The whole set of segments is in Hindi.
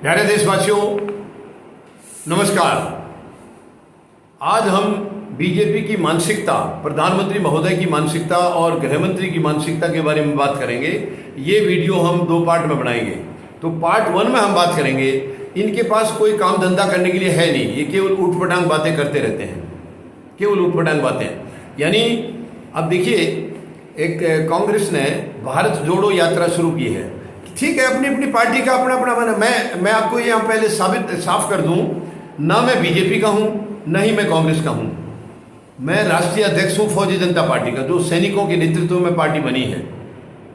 प्यारे देशवासियों, नमस्कार। आज हम बीजेपी की मानसिकता, प्रधानमंत्री महोदय की मानसिकता और गृह मंत्री की मानसिकता के बारे में बात करेंगे। ये वीडियो हम 2 पार्ट में बनाएंगे। तो पार्ट 1 में हम बात करेंगे, इनके पास कोई काम धंधा करने के लिए है नहीं, ये केवल ऊटपटांग बातें करते रहते हैं, केवल ऊटपटांग बातें। यानी अब देखिए, एक कांग्रेस ने भारत जोड़ो यात्रा शुरू की है। ठीक है, अपनी अपनी पार्टी का अपना अपना बना। मैं आपको यहाँ पहले साफ कर दूं, ना मैं बीजेपी का हूँ, न ही मैं कांग्रेस का हूँ। मैं राष्ट्रीय अध्यक्ष हूँ फौजी जनता पार्टी का, जो सैनिकों के नेतृत्व में पार्टी बनी है।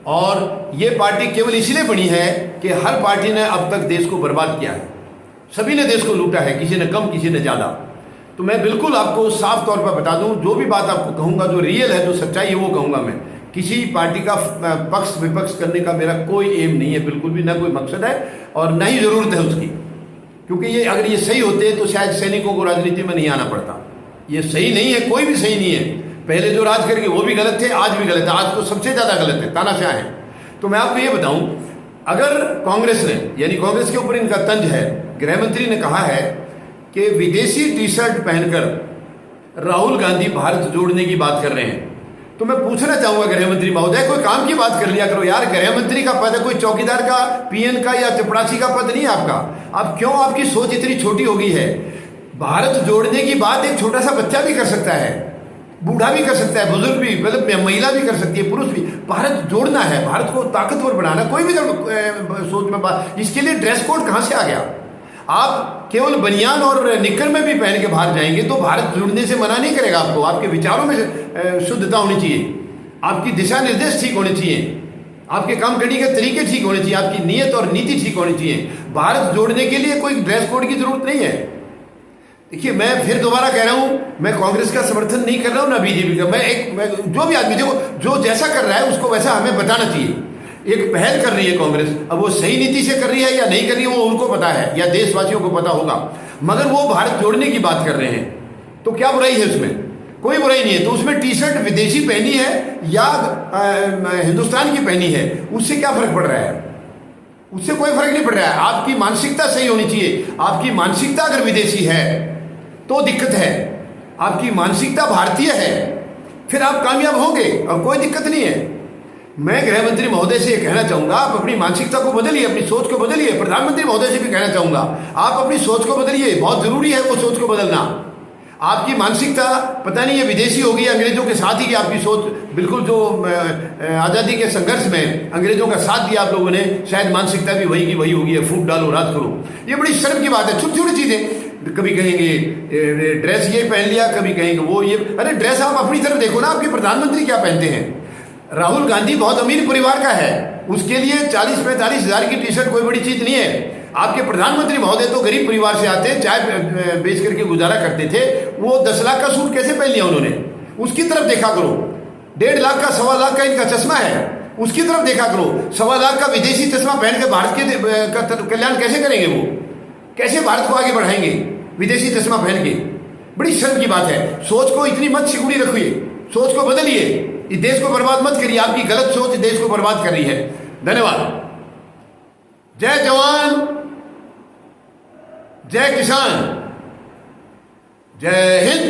और ये पार्टी केवल इसलिए बनी है कि हर पार्टी ने अब तक देश को बर्बाद किया है, सभी ने देश को लूटा है, किसी ने कम किसी ने ज़्यादा। तो मैं बिल्कुल आपको साफ तौर पर बता दूं, जो भी बात आपको कहूँगा, जो रियल है, जो सच्चाई है, वो कहूँगा। मैं किसी पार्टी का पक्ष विपक्ष करने का मेरा कोई एम नहीं है, बिल्कुल भी, ना कोई मकसद है और ना ही ज़रूरत है उसकी। क्योंकि ये अगर ये सही होते तो शायद सैनिकों को राजनीति में नहीं आना पड़ता। ये सही नहीं है, कोई भी सही नहीं है। पहले जो राज करके वो भी गलत थे, आज भी गलत है, आज तो सबसे ज़्यादा गलत है, तानाशाह है। तो मैं आपको ये बताऊं, अगर कांग्रेस ने, यानी कांग्रेस के ऊपर इनका तंज है, गृह मंत्री ने कहा है कि विदेशी टी शर्ट पहनकर राहुल गांधी भारत जोड़ने की बात कर रहे हैं, तो मैं पूछना चाहूंगा गृह मंत्री महोदय, कोई काम की बात कर लिया करो यार। गृह मंत्री का पद है, कोई चौकीदार का, पीएन का या चपरासी का पद नहीं है आपका। अब क्यों आपकी सोच इतनी छोटी हो गई है? भारत जोड़ने की बात एक छोटा सा बच्चा भी कर सकता है, बूढ़ा भी कर सकता है, बुजुर्ग भी, मतलब महिला भी कर सकती है, पुरुष भी। भारत जोड़ना है, भारत को ताकतवर बनाना, कोई भी सोच में बात। इसके लिए ड्रेस कोड कहाँ से आ गया? आप केवल बनियान और निक्कर में भी पहन के बाहर जाएंगे तो भारत जुड़ने से मना नहीं करेगा आपको। आपके विचारों में शुद्धता होनी चाहिए, आपकी दिशा निर्देश ठीक होने चाहिए, आपके काम करने के तरीके ठीक होने चाहिए, आपकी नीयत और नीति ठीक होनी चाहिए। भारत जोड़ने के लिए कोई ड्रेस कोड की जरूरत नहीं है। देखिए, मैं फिर दोबारा कह रहा हूं, मैं कांग्रेस का समर्थन नहीं कर रहा हूं, ना बीजेपी का। मैं जो भी आदमी, देखो, जो जैसा कर रहा है उसको वैसा हमें बताना चाहिए। एक पहल कर रही है कांग्रेस, अब वो सही नीति से कर रही है या नहीं कर रही है वो उनको पता है, या देशवासियों को पता होगा, मगर वो भारत जोड़ने की बात कर रहे हैं। तो क्या बुराई है उसमें? कोई बुराई नहीं है। तो उसमें टी शर्ट विदेशी पहनी है या हिंदुस्तान की पहनी है, उससे क्या फर्क पड़ रहा है? उससे कोई फर्क नहीं पड़ रहा है। आपकी मानसिकता सही होनी चाहिए। आपकी मानसिकता अगर विदेशी है तो दिक्कत है, आपकी मानसिकता भारतीय है, फिर आप कामयाब होंगे और कोई दिक्कत नहीं है। मैं गृह मंत्री महोदय से ये कहना चाहूंगा, आप अपनी मानसिकता को बदलिए, अपनी सोच को बदलिए। प्रधानमंत्री महोदय से भी कहना चाहूंगा, आप अपनी सोच को बदलिए, बहुत जरूरी है वो सोच को बदलना। आपकी मानसिकता पता नहीं ये विदेशी होगी, अंग्रेजों के साथ ही की आपकी सोच, बिल्कुल जो आज़ादी के संघर्ष में अंग्रेजों का साथ दिया आप लोगों ने, शायद मानसिकता भी वही की वही होगी। फूट डालो, राज करो, ये बड़ी शर्म की बात है। छोटी छोटी चीज़ें, कभी कहेंगे ड्रेस ये पहन लिया, कभी कहेंगे वो ये। अरे ड्रेस आप अपनी तरफ देखो ना, आपके प्रधानमंत्री क्या पहनते हैं? राहुल गांधी बहुत अमीर परिवार का है, उसके लिए 40-45 हज़ार की टी शर्ट कोई बड़ी चीज नहीं है। आपके प्रधानमंत्री महोदय तो गरीब परिवार से आते हैं, चाय बेच करके गुजारा करते थे। वो 10 लाख का सूट कैसे पहन लिया उन्होंने? उसकी तरफ देखा करो। 1.5 लाख का, 1.25 लाख का इनका चश्मा है, उसकी तरफ देखा करो। 1.25 लाख का विदेशी चश्मा पहन के भारत के कल्याण कैसे करेंगे? वो कैसे भारत को आगे बढ़ाएंगे विदेशी चश्मा पहन के? बड़ी शर्म की बात है। सोच को इतनी मत सिकुड़ी रखिए, सोच को बदलिए, इस देश को बर्बाद मत करिए। आपकी गलत सोच देश को बर्बाद कर रही है। धन्यवाद। जय जवान, जय किसान, जय हिंद।